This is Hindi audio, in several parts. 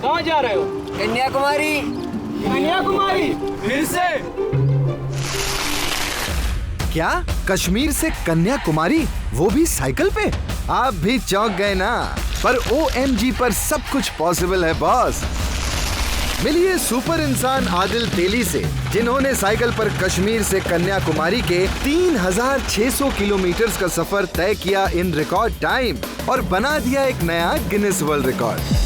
कहाँ जा रहे हो? कन्याकुमारी। कन्याकुमारी? फिर से? क्या कश्मीर से कन्याकुमारी, वो भी साइकिल पे? आप भी चौंक गए ना? पर OMG पर सब कुछ पॉसिबल है बॉस। मिलिए सुपर इंसान आदिल तेली से, जिन्होंने साइकिल पर कश्मीर से कन्याकुमारी के 3600 किलोमीटर का सफर तय किया इन रिकॉर्ड टाइम और बना दिया एक नया गिनीज वर्ल्ड रिकॉर्ड।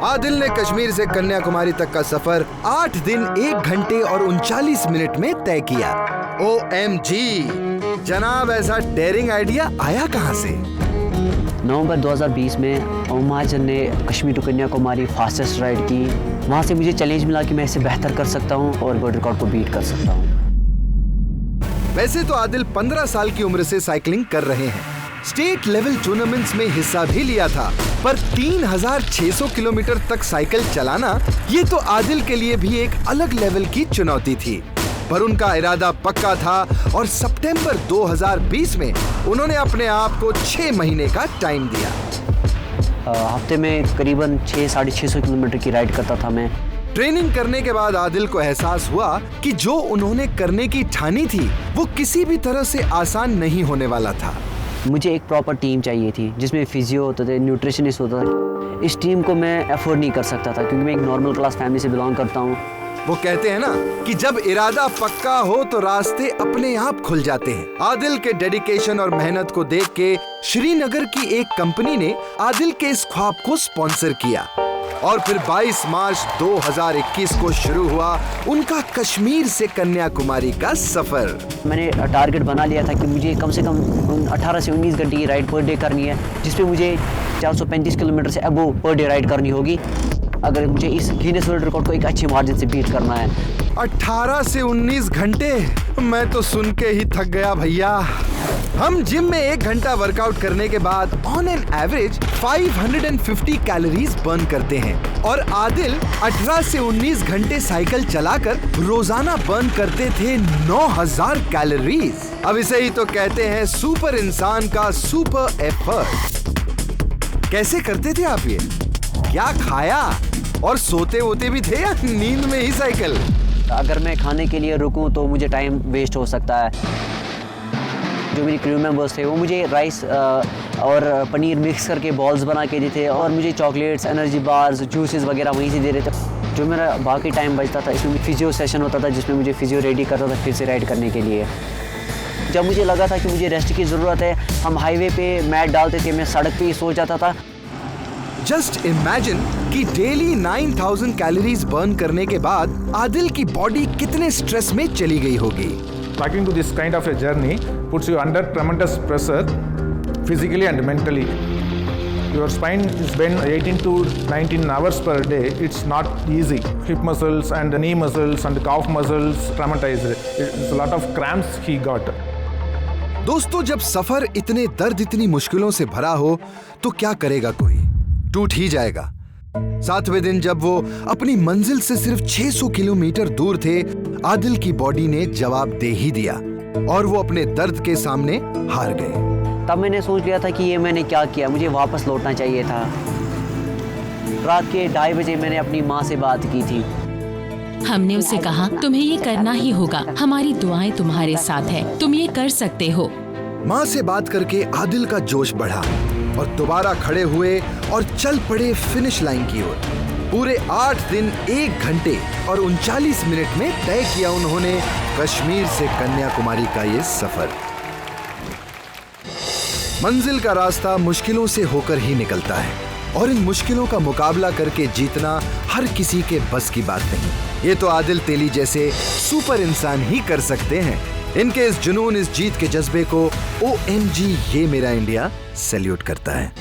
आदिल ने कश्मीर से कन्याकुमारी तक का सफर 8 दिन 1 घंटे और 39 मिनट में तय किया। OMG! जनाब, ऐसा डेयरिंग आइडिया आया कहां से? नवंबर 2020 में महाजन ने Kashmir to Kanyakumari fastest ride की। वहाँ से मुझे चैलेंज मिला कि मैं इसे बेहतर कर सकता हूँ और वर्ल्ड रिकॉर्ड को बीट कर सकता हूँ। वैसे तो आदिल 15 साल की उम्र से साइकिलिंग कर रहे हैं। स्टेट लेवल टूर्नामेंट्स में हिस्सा भी लिया था, पर 3600 किलोमीटर तक साइकिल चलाना ये तो आदिल के लिए भी एक अलग लेवल की चुनौती थी। पर उनका इरादा पक्का था और सितंबर 2020 में उन्होंने अपने आप को 6 महीने का टाइम दिया। हफ्ते में करीबन 600-650 किलोमीटर की राइड करता था मैं। ट्रेनिंग करने के बाद आदिल को एहसास हुआ कि जो उन्होंने करने की ठानी थी वो किसी भी तरह से आसान नहीं होने वाला था। मुझे एक प्रॉपर टीम चाहिए थी जिसमें फिजियो होते थे, न्यूट्रिशनिस्ट होता था। इस टीम को मैं अफोर्ड नहीं कर सकता था क्योंकि मैं एक नॉर्मल क्लास फैमिली से बिलोंग करता हूँ। वो कहते हैं ना कि जब इरादा पक्का हो तो रास्ते अपने आप खुल जाते हैं। आदिल के डेडिकेशन और मेहनत को देख के श्रीनगर की एक कंपनी ने आदिल के इस ख्वाब को स्पॉन्सर किया और फिर 22 मार्च 2021 को शुरू हुआ उनका कश्मीर से कन्याकुमारी का सफर। मैंने टारगेट बना लिया था कि मुझे कम से कम 18 से 19 घंटे की राइड पर डे करनी है, जिसपे मुझे 435 किलोमीटर से अबो पर डे राइड करनी होगी अगर मुझे इस गिनीज वर्ल्ड रिकॉर्ड को एक अच्छे मार्जिन से बीट करना है। 18 से 19 घंटे, मैं तो सुन के ही थक गया भैया। हम जिम में 1 घंटा वर्कआउट करने के बाद on an average 550 calories burn करते हैं और आदिल 18 से 19 घंटे साइकिल चलाकर रोजाना बर्न करते थे 9000 कैलोरीज। अब इसे ही तो कहते हैं सुपर इंसान का सुपर एफर्ट। कैसे करते थे आप ये? क्या खाया और सोते होते भी थे या नींद में ही साइकिल? अगर मैं खाने के लिए रुकूं तो मुझे टाइम वेस्ट हो सकता है। जो मेरी क्रू मेंबर्स थे वो मुझे राइस और पनीर मिक्स करके बॉल्स बना के देते और मुझे चॉकलेट्स, एनर्जी बार्स, जूसेस वगैरह वहीं से दे रहे थे। जो मेरा बाकी टाइम बचता था इसमें फिजियो सेशन होता था जिसमें मुझे फिजियो रेडी करता था फिर से राइड करने के लिए। जब मुझे लगा था कि मुझे रेस्ट की ज़रूरत है, हम हाईवे पे मैट डालते थे, मैं सड़क पे ही सो जाता था। जस्ट इमेजिन कि डेली 9000 कैलोरीज बर्न करने के बाद आदिल की बॉडी कितने स्ट्रेस में चली गई होगी। Talking to this kind of a journey puts you under tremendous pressure physically and mentally. Your spine is bent 18 to 19 hours per day. It's not easy. Hip muscles and knee muscles and calf muscles traumatized. It's a lot of cramps he got. दोस्तों, जब सफर इतने दर्द, इतनी मुश्किलों से भरा हो तो क्या करेगा कोई? टूट ही जाएगा। 7वें दिन जब वो अपनी मंजिल से सिर्फ 600 किलोमीटर दूर थे, आदिल की बॉडी ने जवाब दे ही दिया और वो अपने दर्द के सामने हार गए। तब मैंने सोच लिया था कि ये मैंने क्या किया, मुझे वापस लौटना चाहिए था। रात के 2:30 बजे मैंने अपनी माँ से बात की थी। हमने उसे कहा तुम्हें ये करना ही होगा, हमारी दुआएं तुम्हारे साथ है, तुम ये कर सकते हो। माँ से बात करके आदिल का जोश बढ़ा और दोबारा खड़े हुए और चल पड़े फिनिश लाइन की ओर। पूरे 8 दिन 1 घंटे और 39 मिनट में तय किया उन्होंने कश्मीर से कन्याकुमारी का ये सफर। मंजिल का रास्ता मुश्किलों से होकर ही निकलता है और इन मुश्किलों का मुकाबला करके जीतना हर किसी के बस की बात नहीं। ये तो आदिल तेली जैसे सुपर इंसान ही कर सकते हैं। इनके इस जुनून, इस जीत के जज्बे को OMG ये मेरा इंडिया सैल्यूट करता है।